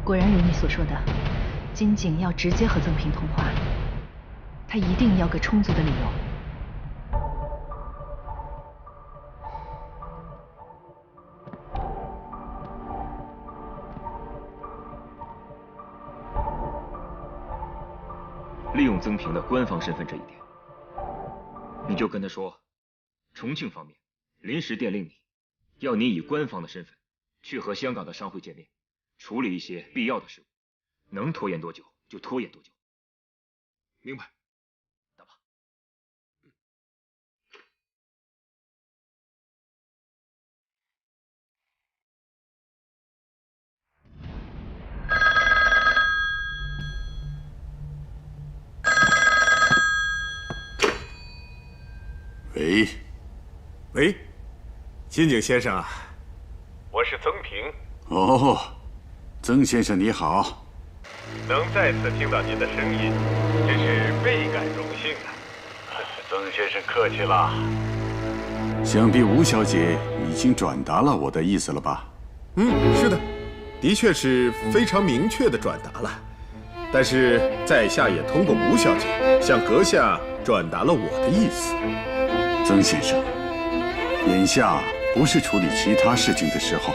果然如你所说的，金井要直接和曾平通话，他一定要个充足的理由。利用曾平的官方身份这一点，你就跟他说，重庆方面临时电令你，要你以官方的身份去和香港的商会见面，处理一些必要的事务，能拖延多久就拖延多久。明白。大爸。喂，喂，金井先生啊，我是曾平。哦，曾先生你好。能再次听到您的声音，真是倍感荣幸啊！曾先生客气了。想必吴小姐已经转达了我的意思了吧？是的，的确是非常明确的转达了。但是在下也通过吴小姐向阁下转达了我的意思。曾先生，眼下不是处理其他事情的时候。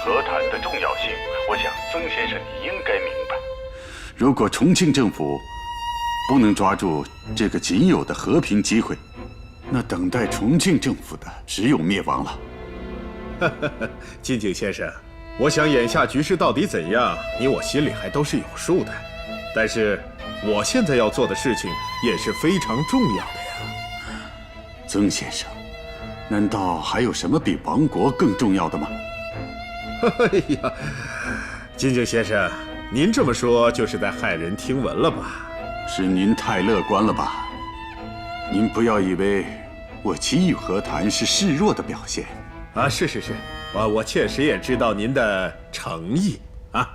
和谈的重要性，我想曾先生你应该明白。如果重庆政府不能抓住这个仅有的和平机会，那等待重庆政府的只有灭亡了。金井先生，我想眼下局势到底怎样，你我心里还都是有数的。但是我现在要做的事情也是非常重要的呀。曾先生，难道还有什么比亡国更重要的吗？哎呀，金井先生，您这么说就是在骇人听闻了吧？是您太乐观了吧？您不要以为我急于和谈是示弱的表现。啊，是，我确实也知道您的诚意啊。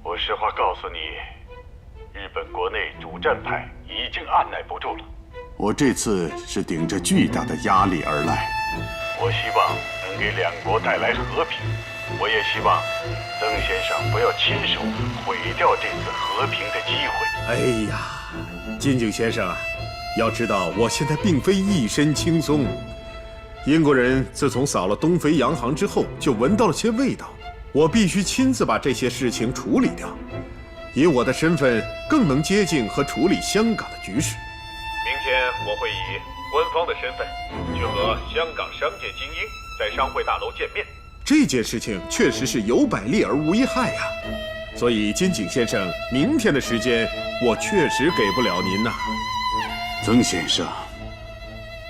我实话告诉你，日本国内主战派已经按耐不住了。我这次是顶着巨大的压力而来。我希望能给两国带来和平，我也希望曾先生不要亲手毁掉这次和平的机会。哎呀，金井先生啊，要知道我现在并非一身轻松。英国人自从扫了东非洋行之后，就闻到了些味道，我必须亲自把这些事情处理掉，以我的身份更能接近和处理香港的局势。明天我会以官方的身份去和香港商界精英在商会大楼见面。这件事情确实是有百利而无一害呀，所以金井先生，明天的时间我确实给不了您呐。曾先生，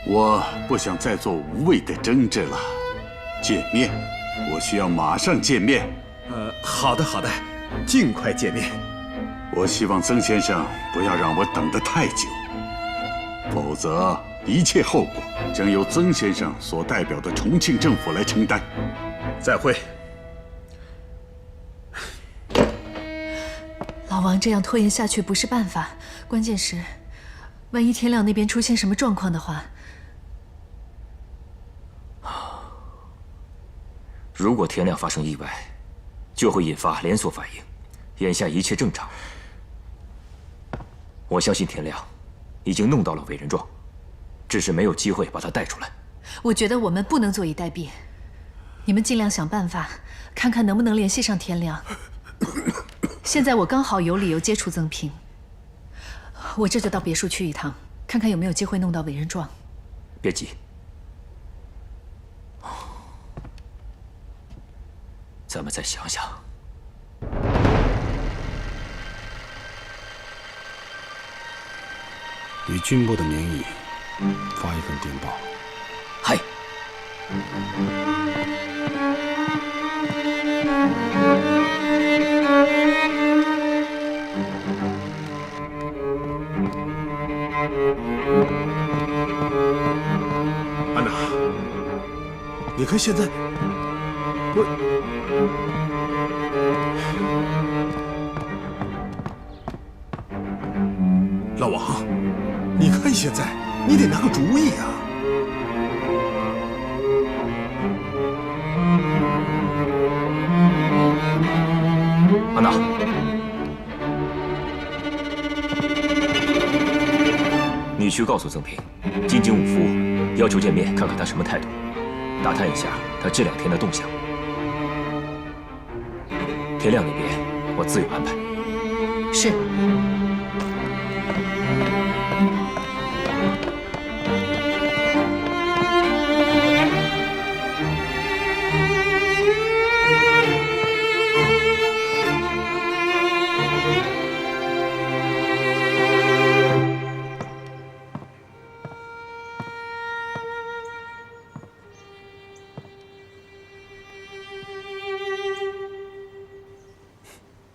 我不想再做无谓的争执了。见面，我需要马上见面。好的，尽快见面。我希望曾先生不要让我等得太久，否则一切后果将由曾先生所代表的重庆政府来承担。再会。老王，这样拖延下去不是办法。关键是，万一天亮那边出现什么状况的话，如果天亮发生意外，就会引发连锁反应。眼下一切正常，我相信天亮已经弄到了伟人庄，只是没有机会把他带出来。我觉得我们不能坐以待毙，你们尽量想办法，看看能不能联系上天亮。现在我刚好有理由接触曾平，我这就到别墅去一趟，看看有没有机会弄到伟人庄。别急，咱们再想想。以军部的名义发一份电报。嗨。安娜，你看现在，老王，你看现在，你得拿个主意啊！须告诉曾平，金井武夫要求见面，看看他什么态度，打探一下他这2天的动向。天亮那边我自有安排。是。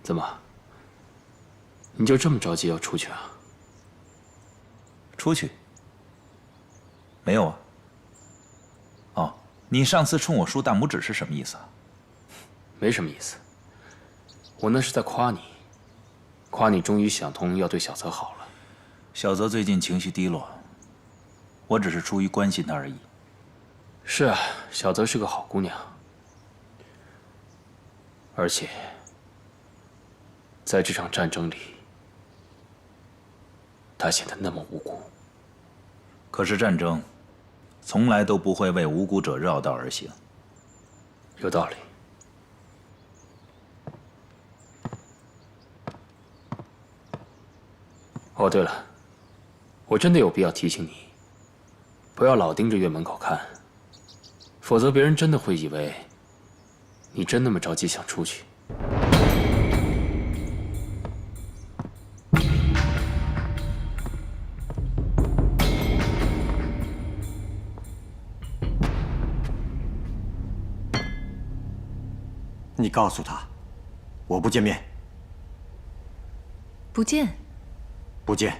怎么？你就这么着急要出去啊？出去？没有啊。哦，你上次冲我竖大拇指是什么意思啊？没什么意思，我那是在夸你，夸你终于想通要对小泽好了。小泽最近情绪低落，我只是出于关心他而已。是啊，小泽是个好姑娘，而且在这场战争里，她显得那么无辜。可是战争从来都不会为无辜者绕道而行。有道理。哦，对了，我真的有必要提醒你，不要老盯着院门口看，否则别人真的会以为你真那么着急想出去。你告诉他，我不见面。不见。不见。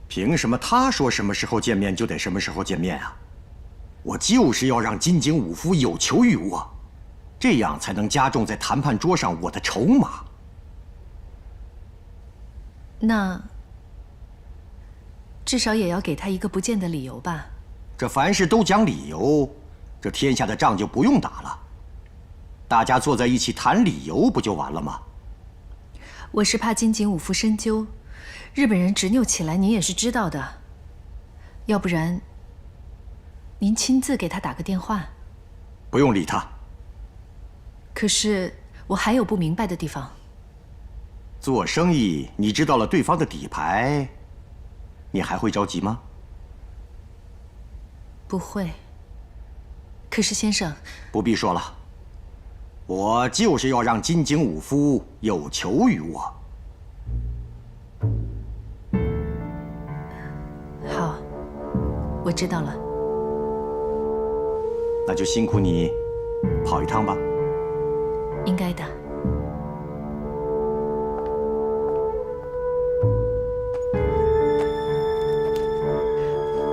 凭什么他说什么时候见面就得什么时候见面啊？我就是要让金井武夫有求于我，这样才能加重在谈判桌上我的筹码。那至少也要给他一个不见的理由吧？这凡事都讲理由，这天下的仗就不用打了。大家坐在一起谈理由，不就完了吗？我是怕金井武夫深究，日本人执拗起来，您也是知道的。要不然，您亲自给他打个电话。不用理他。可是我还有不明白的地方。做生意，你知道了对方的底牌，你还会着急吗？不会。可是先生，不必说了，我就是要让金井武夫有求于我。好，我知道了。那就辛苦你跑一趟吧。应该的。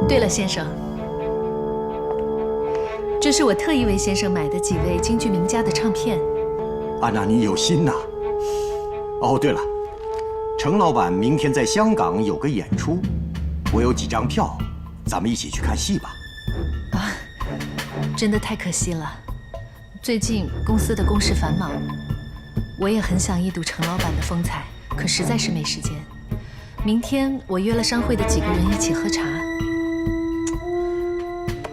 对了，先生，这是我特意为先生买的几位京剧名家的唱片。安娜，你有心呐。哦，对了，程老板明天在香港有个演出，我有几张票，咱们一起去看戏吧。啊，真的太可惜了。最近公司的公事繁忙，我也很想一睹程老板的风采，可实在是没时间。明天我约了商会的几个人一起喝茶。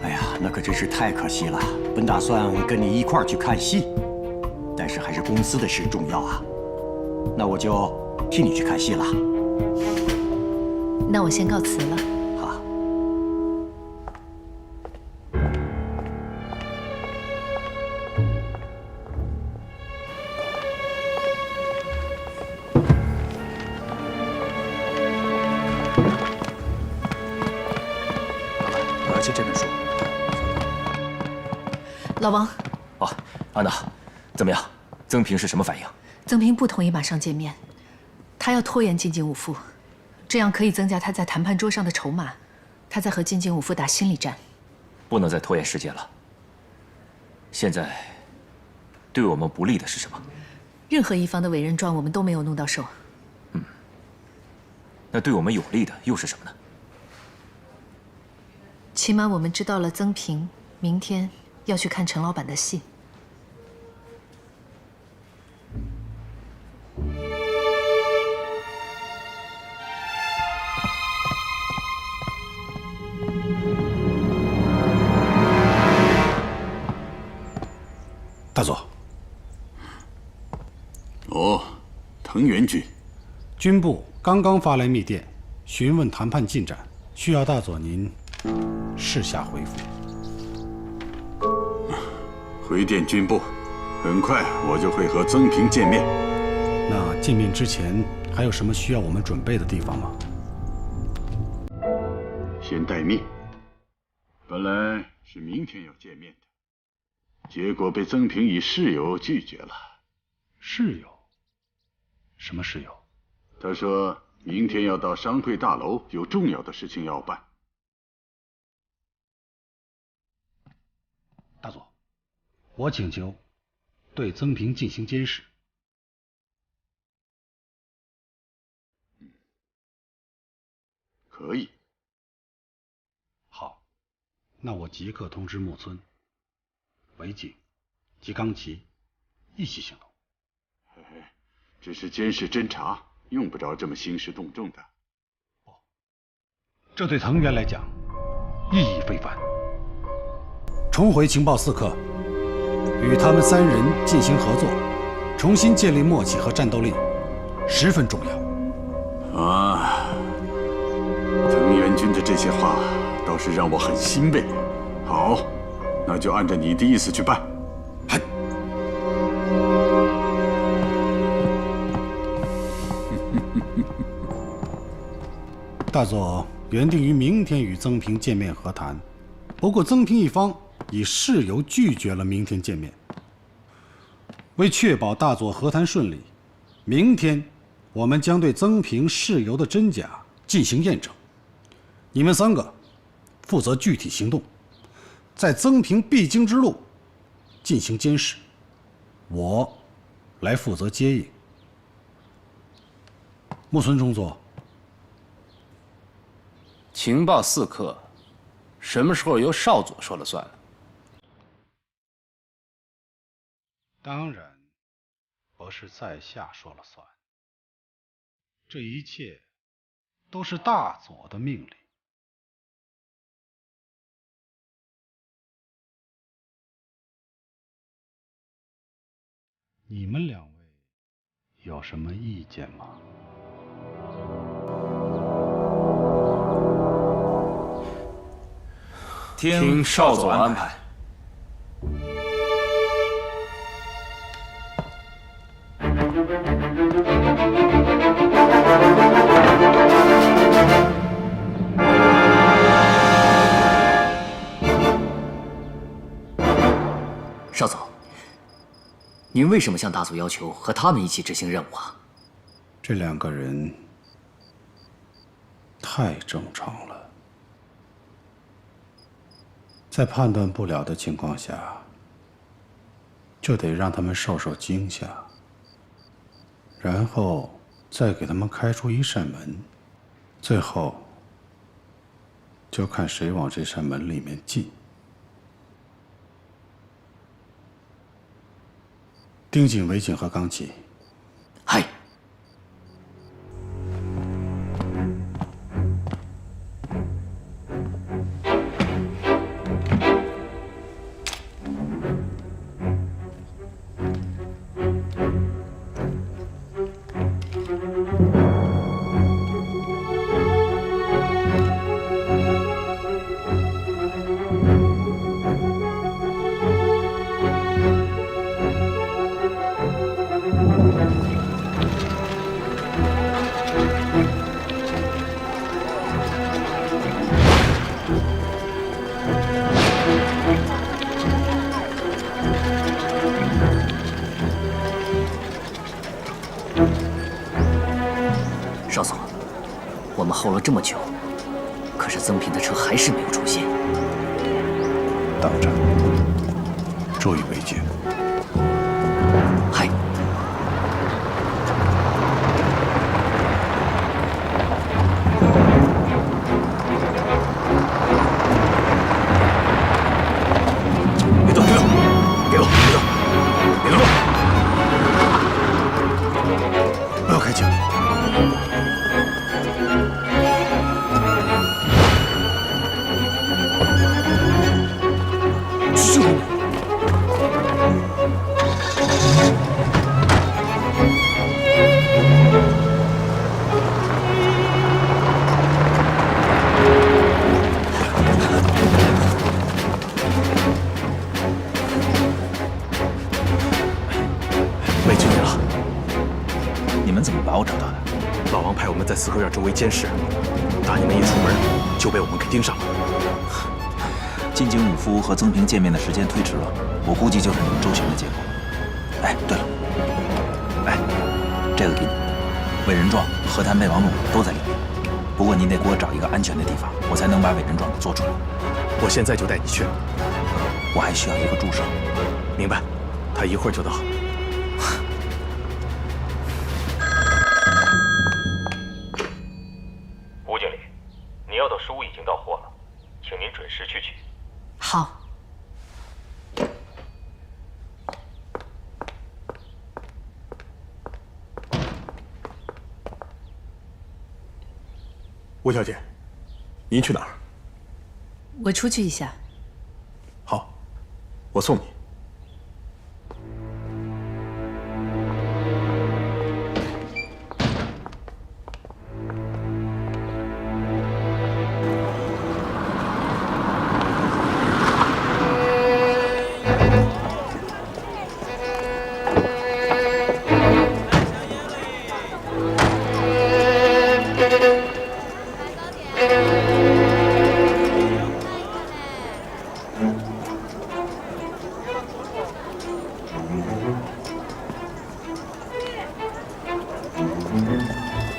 哎呀，那可真是太可惜了。本打算跟你一块儿去看戏，但是还是公司的事重要啊。那我就替你去看戏了。那我先告辞了。好。我要借这本书。老王。哦，安娜，怎么样？曾平是什么反应？曾平不同意马上见面，他要拖延金井武夫，这样可以增加他在谈判桌上的筹码，他在和金井武夫打心理战。不能再拖延时间了。现在对我们不利的是什么？任何一方的委任状我们都没有弄到手。那对我们有利的又是什么呢？起码我们知道了曾平明天要去看程老板的戏。大佐。哦，藤原君。军部刚刚发来密电，询问谈判进展，需要大佐您示下回复。回电军部，很快我就会和曾平见面。那见面之前还有什么需要我们准备的地方吗？先待命。本来是明天要见面的，结果被曾平以事由拒绝了。事由？什么事由？他说明天要到商会大楼，有重要的事情要办。大佐，我请求对曾平进行监视。可以。好，那我即刻通知木村、尾井及冈崎一起行动。只是监视侦查，用不着这么兴师动众的。这对藤原来讲意义非凡。重回情报四课，与他们三人进行合作，重新建立默契和战斗力，十分重要。啊，藤原君的这些话倒是让我很欣慰。好，那就按照你的意思去办。大佐原定于明天与曾平见面和谈，不过曾平一方以事由拒绝了明天见面。为确保大佐和谈顺利，明天我们将对曾平事由的真假进行验证。你们三个负责具体行动，在曾平必经之路进行监视，我来负责接应。木村中佐。情报四课，什么时候由少佐说了算了？当然不是在下说了算，这一切都是大佐的命令。你们两位有什么意见吗？听少佐安排。少佐，您为什么向大佐要求和他们一起执行任务啊？这两个人太正常了。在判断不了的情况下，就得让他们受受惊吓，然后再给他们开出一扇门，最后就看谁往这扇门里面进。盯紧尾井和冈崎。嗨。少佐，我们候了这么久，可是曾平的车还是没有出现。等着，注意围巾。嗨。别动，别动，别动，别动，别动！不要开枪！救命！司会让周围监视，打你们一出门就被我们给盯上了。金井武夫和曾平见面的时间推迟了，我估计就是你们周旋的结果。哎，对了，哎，这个给你，伟人状、和谈备忘录都在里面。不过你得给我找一个安全的地方，我才能把伟人状给做出来。我现在就带你去。我还需要一个助手。明白，他一会儿就到。吴经理，你要的书已经到货了，请您准时去取。好。吴小姐，您去哪儿？我出去一下。好，我送你。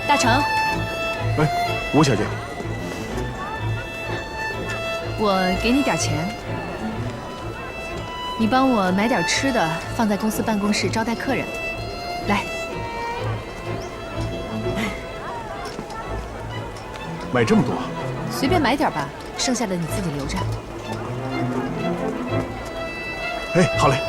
大成，哎，吴小姐，我给你点钱，你帮我买点吃的，放在公司办公室招待客人。来，买这么多？随便买点吧，剩下的你自己留着。哎，好嘞。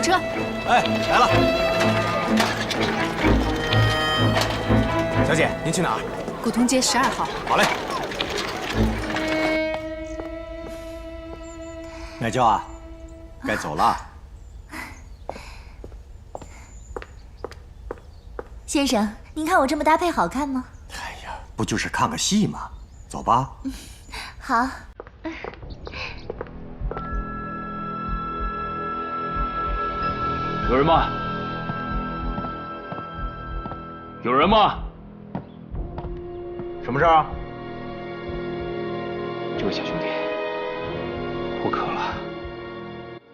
车，哎，来了。小姐，您去哪儿？古潼街12号。好嘞。奶娇啊，该走了。先生，您看我这么搭配好看吗？哎呀，不就是看个戏吗？走吧。好。有人吗？有人吗？什么事啊？这位小兄弟，我渴了，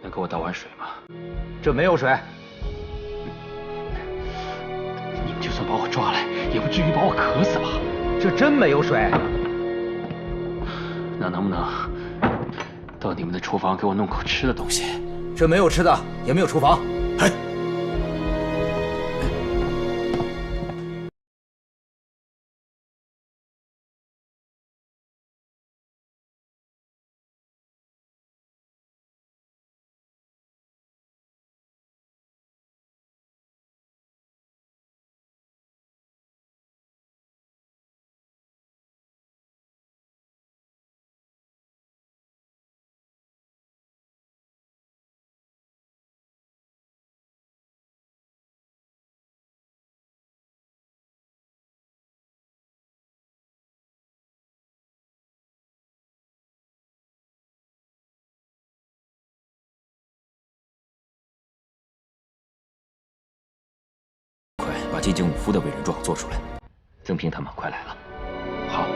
能给我倒碗水吗？这没有水。你们就算把我抓来，也不至于把我渴死吧？这真没有水。那能不能到你们的厨房给我弄口吃的东西？这没有吃的，也没有厨房。哎。把金井武夫的伟人状做出来。曾平他们快来了。好。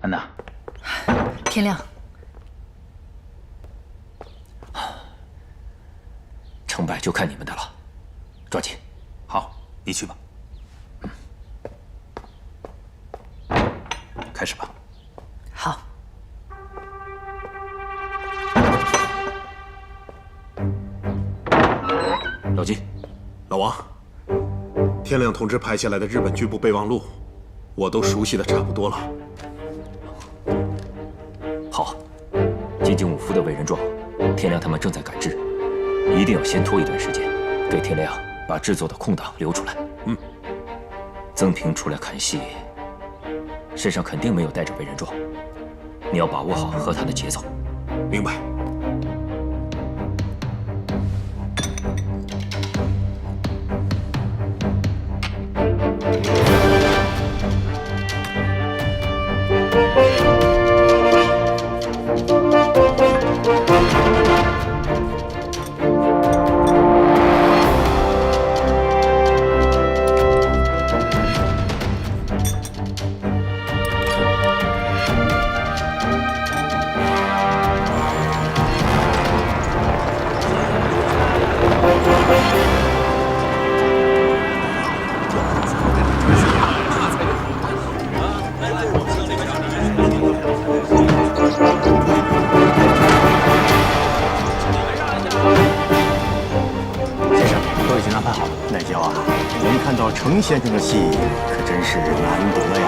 安娜。天亮。成败就看你们的了。抓紧，好，你去吧。开始吧。好。老金，老王，天亮同志派下来的日本军部备忘录，我都熟悉的差不多了。好，金井武夫的伟人状，天亮他们正在赶制，一定要先拖一段时间，给天亮把制作的空档留出来。曾平出来看戏，身上肯定没有带着伟人状，你要把握好和谈的节奏。明白。程先生的戏可真是难得呀！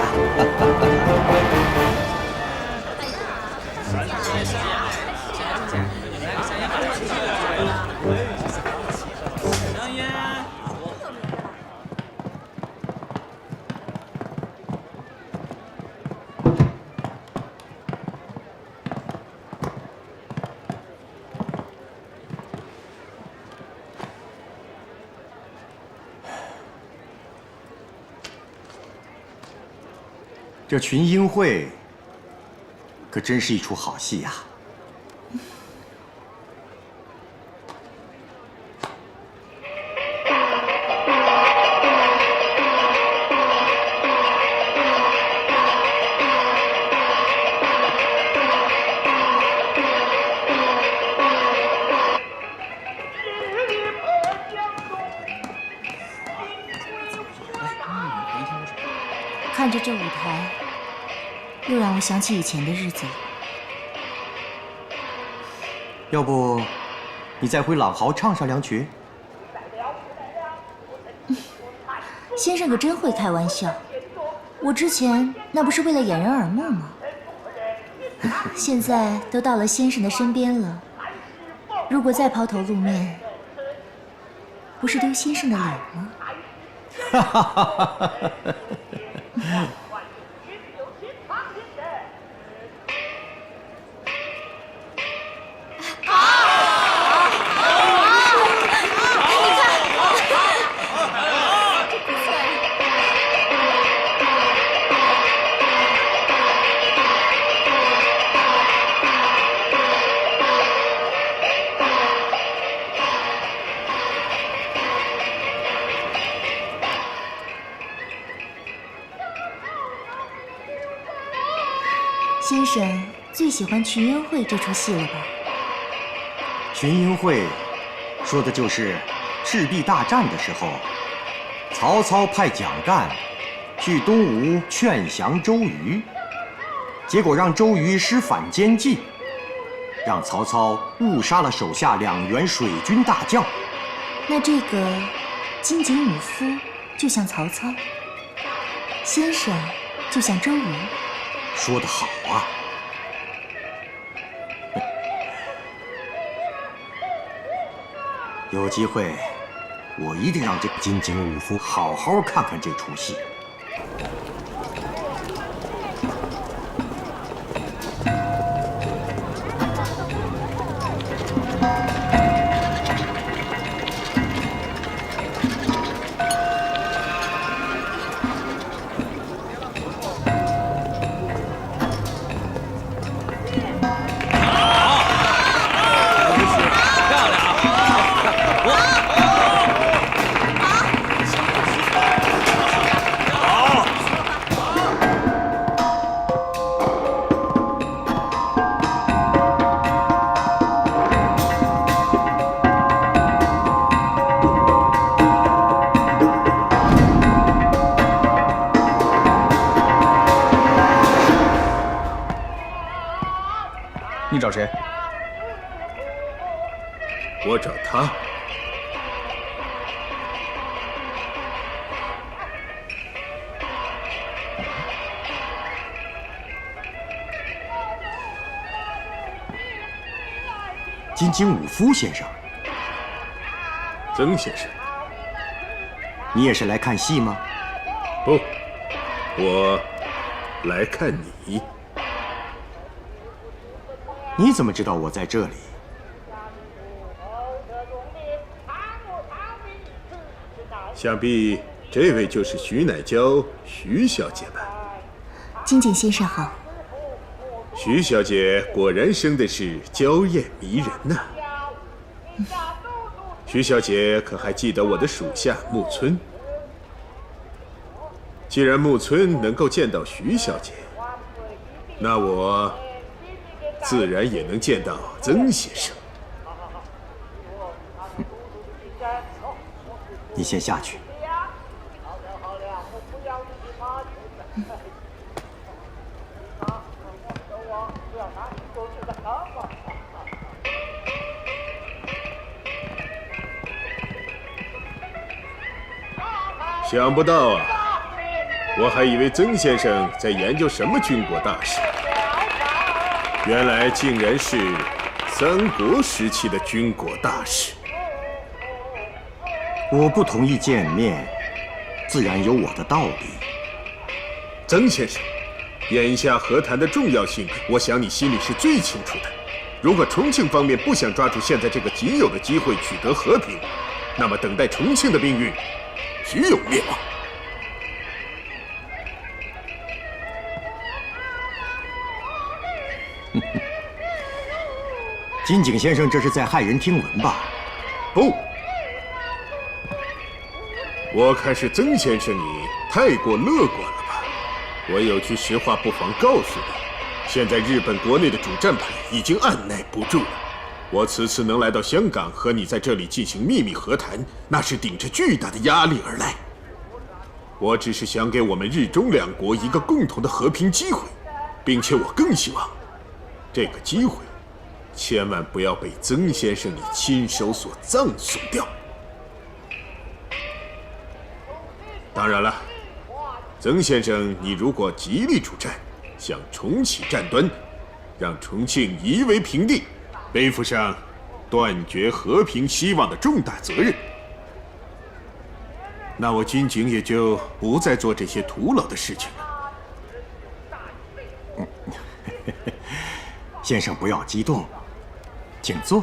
这群英会可真是一出好戏呀！看着这舞台，又让我想起以前的日子了。要不，你再回朗豪唱上两曲？先生可真会开玩笑。我之前那不是为了掩人耳目吗？现在都到了先生的身边了，如果再抛头露面，不是丢先生的脸吗？哈哈哈哈哈！先生最喜欢群英会这出戏了吧？群英会说的就是赤壁大战的时候，曹操派蒋干去东吴劝降周瑜，结果让周瑜施反间计，让曹操误杀了手下2员水军大将。那这个金井武夫就像曹操，先生就像周瑜。说得好啊！有机会，我一定让这金井武夫好好看看这出戏。你找谁？我找他。金井武夫先生，曾先生，你也是来看戏吗？不，我来看你。你怎么知道我在这里？想必这位就是徐乃娇徐小姐吧？金井先生好。徐小姐果然生的是娇艳迷人呐。徐小姐可还记得我的属下木村？既然木村能够见到徐小姐，那我自然也能见到曾先生。你先下去。想不到啊，我还以为曾先生在研究什么军国大事，原来竟然是三国时期的军国大事。我不同意见面，自然有我的道理。曾先生，眼下和谈的重要性，我想你心里是最清楚的。如果重庆方面不想抓住现在这个仅有的机会取得和平，那么等待重庆的命运只有灭亡。金井先生这是在骇人听闻吧？不，我看是曾先生你太过乐观了吧。我有句实话不妨告诉你，现在日本国内的主战派已经按耐不住了。我此次能来到香港和你在这里进行秘密和谈，那是顶着巨大的压力而来。我只是想给我们日中两国一个共同的和平机会，并且我更希望这个机会千万不要被曾先生你亲手所葬送掉。当然了，曾先生你如果极力主战，想重启战端，让重庆夷为平地，背负上断绝和平希望的重大责任，那我金井也就不再做这些徒劳的事情了。先生不要激动，请坐。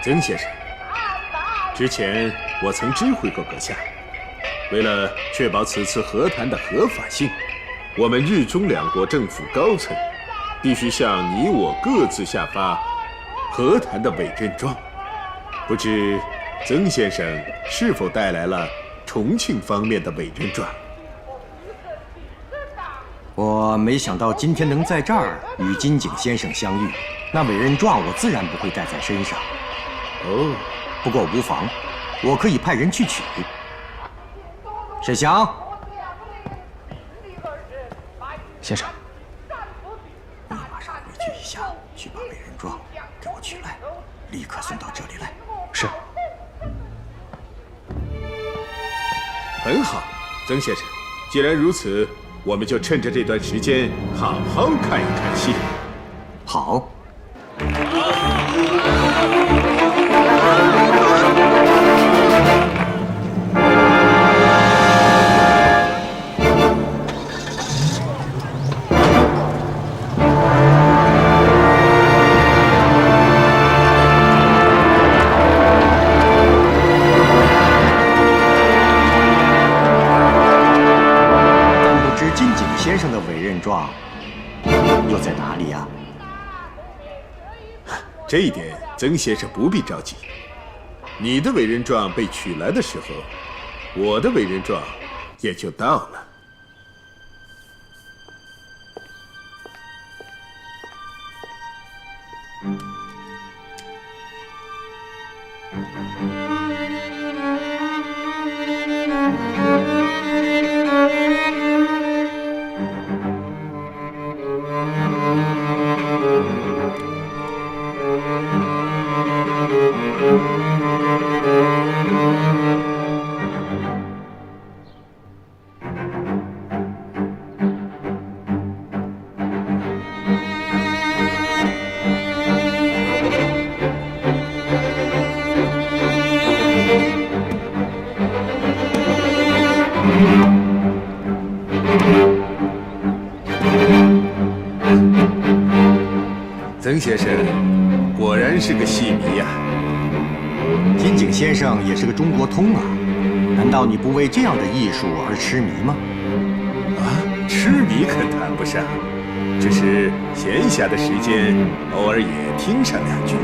曾先生，之前我曾知会过阁下，为了确保此次和谈的合法性，我们日中两国政府高层必须向你我各自下发和谈的委任状。不知曾先生是否带来了重庆方面的委任状？我没想到今天能在这儿与金井先生相遇，那委任状我自然不会带在身上。哦，不过无妨，我可以派人去取。沈祥，先生，你马上回去一下，去把委任状给我取来，立刻送到这里来。是。很好，曾先生，既然如此，我们就趁着这段时间好好看一看戏。好。先生的委任状又在哪里呀？这一点曾先生不必着急。你的委任状被取来的时候，我的委任状也就到了。曾先生果然是个戏迷呀！金井先生也是个中国通啊，难道你不为这样的艺术而痴迷吗？啊，痴迷可谈不上，只是闲暇的时间偶尔也听上两句。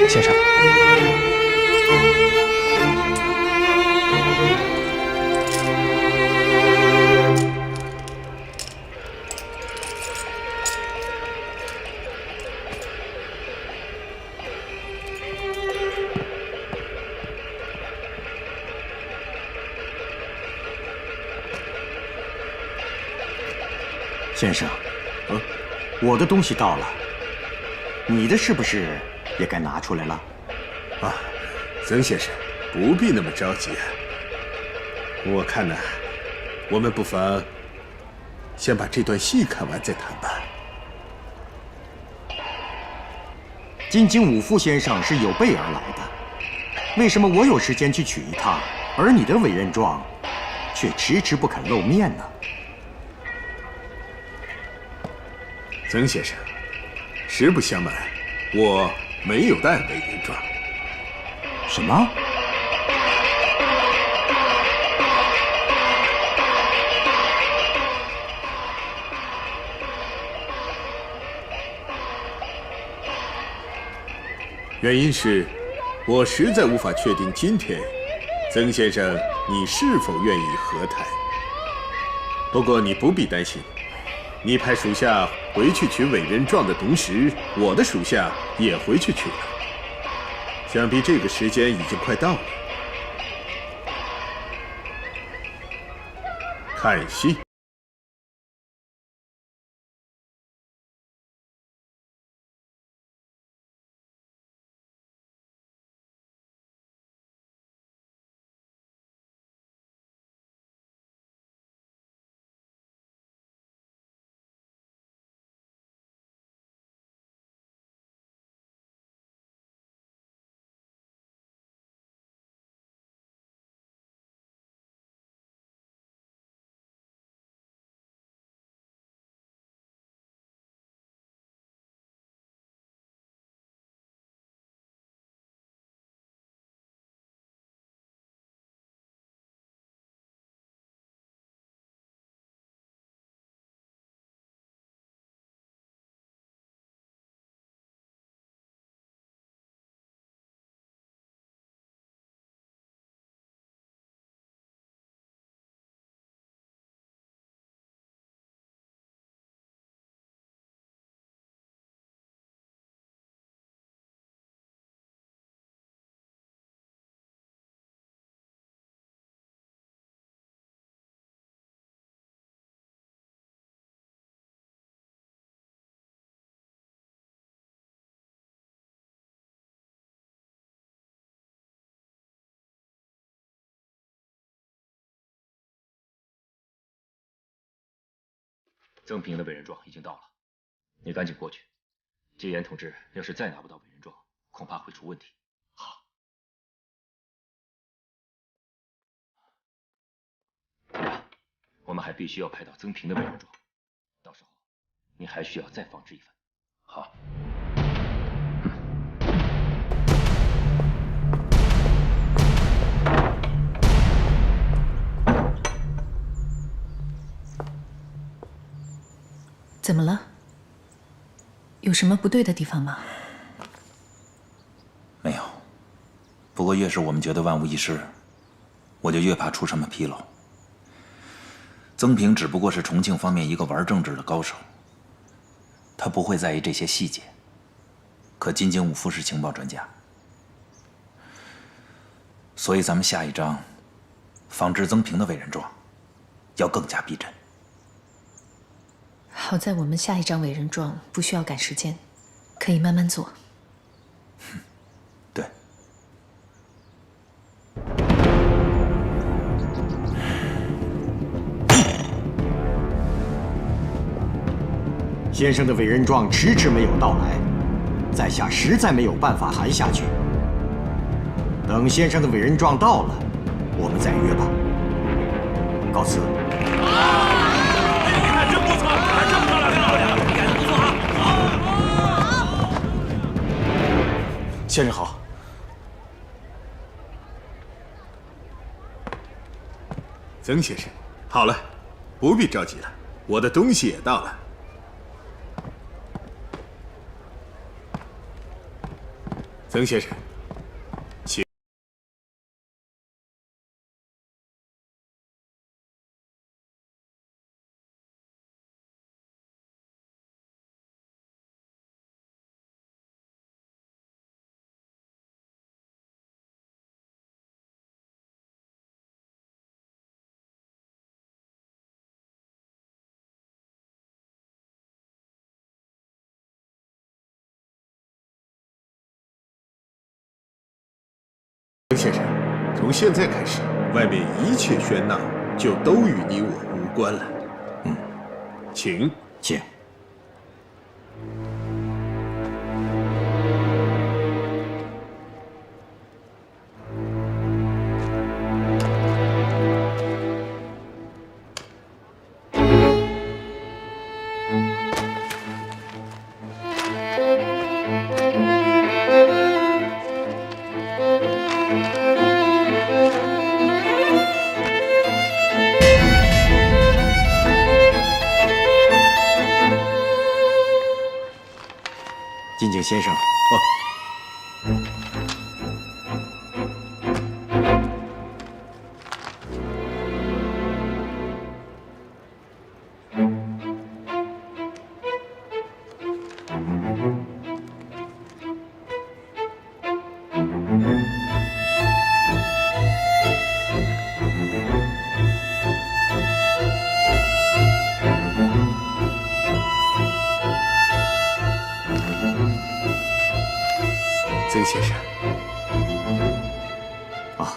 先生，先生，我的东西到了，你的是不是也该拿出来了？啊，曾先生，不必那么着急啊。我看呢，我们不妨先把这段戏看完再谈吧。金井武夫先生是有备而来的，为什么我有时间去取一趟，而你的委任状却迟迟不肯露面呢？曾先生，实不相瞒，我没有带委任状。什么？原因是，我实在无法确定今天，曾先生你是否愿意和谈。不过你不必担心，你派属下回去取委任状的同时，我的属下也回去取了。想必这个时间已经快到了。看戏。曾平的委任状已经到了，你赶紧过去。戒严同志要是再拿不到委任状，恐怕会出问题。好。我们还必须要派到曾平的委任状，到时候你还需要再仿制一份。好。怎么了？有什么不对的地方吗？没有。不过越是我们觉得万无一失，我就越怕出什么纰漏。曾平只不过是重庆方面一个玩政治的高手，他不会在意这些细节。可金井武夫是情报专家，所以咱们下一章仿制曾平的委任状，要更加逼真。好在我们下一张委任状不需要赶时间，可以慢慢做。对。先生的委任状迟迟没有到来，在下实在没有办法谈下去。等先生的委任状到了，我们再约吧。告辞。真不错，真漂亮，干得不错啊！先生好。曾先生，好了，不必着急了，我的东西也到了。曾先生，请。曾先生，从现在开始，外面一切喧闹就都与你我无关了。请。请。金井先生，曾先生。啊。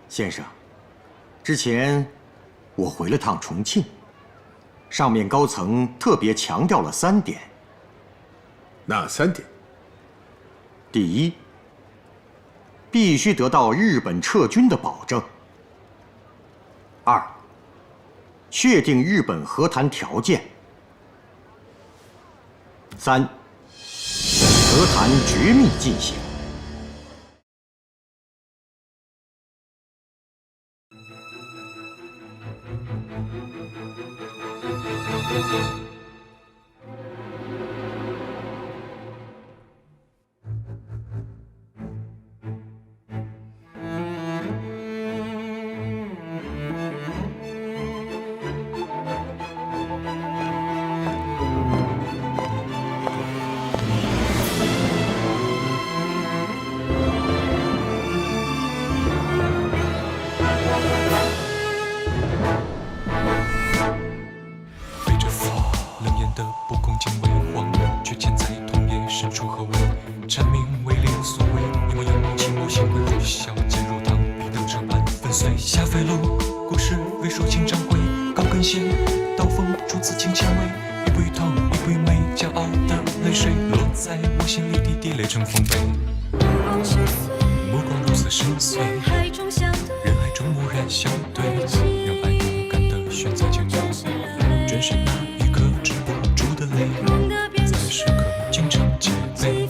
先生，之前我回了趟重庆，上面高层特别强调了3点。哪3点？第一，必须得到日本撤军的保证；2，确定日本和谈条件。3、和谈绝密进行。下飞路，故事未说情章回，高跟鞋，刀锋如此轻纤维，一步一痛，一步一美，骄傲的泪水落在我心里的滴泪成丰碑。目光如此深邃，人海中蓦然相对，让爱勇敢地选择坚守，转身那一刻止不住的泪，在时刻经常戒备，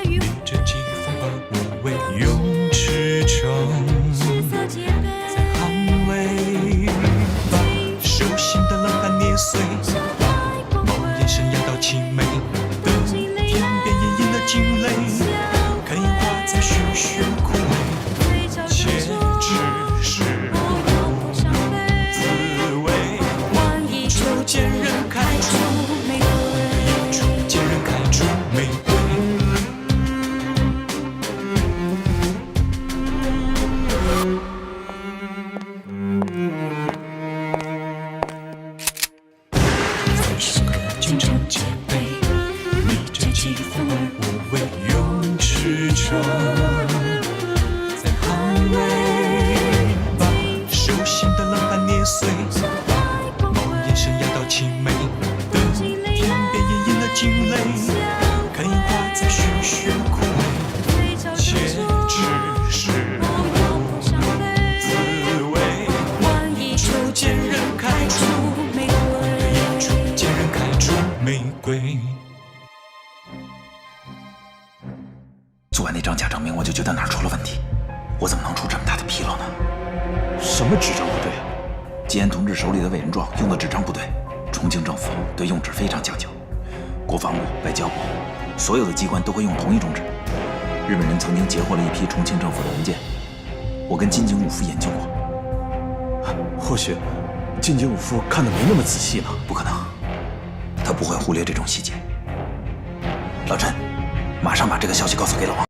逆着季风而无畏，用赤诚。碎，某眼神压到凄美的天边，隐隐的惊雷，看烟花在徐徐枯萎，且只是滋味。往一处见人开出玫瑰，一处见人开出玫瑰。经常戒备，逆着季风而无畏，用赤诚在捍卫，把手心的冷汗捏碎，某眼神压到凄美的天边，隐隐的惊雷，看烟花在徐徐枯萎，且只是滋味。往一处见人开出玫瑰，一处见人开出玫瑰。做完那张假证明，我就觉得哪儿出了问题。我怎么能出这么大的纰漏呢？什么纸张不对啊？吉安同志手里的委任状用的纸张不对，重庆政府对用纸非常讲究，国防部、外交部，所有的机关都会用同一种纸。日本人曾经截获了一批重庆政府的文件，我跟金井武夫研究过。或许金井武夫看得没那么仔细呢。不可能，他不会忽略这种细节。老陈，马上把这个消息告诉给老王。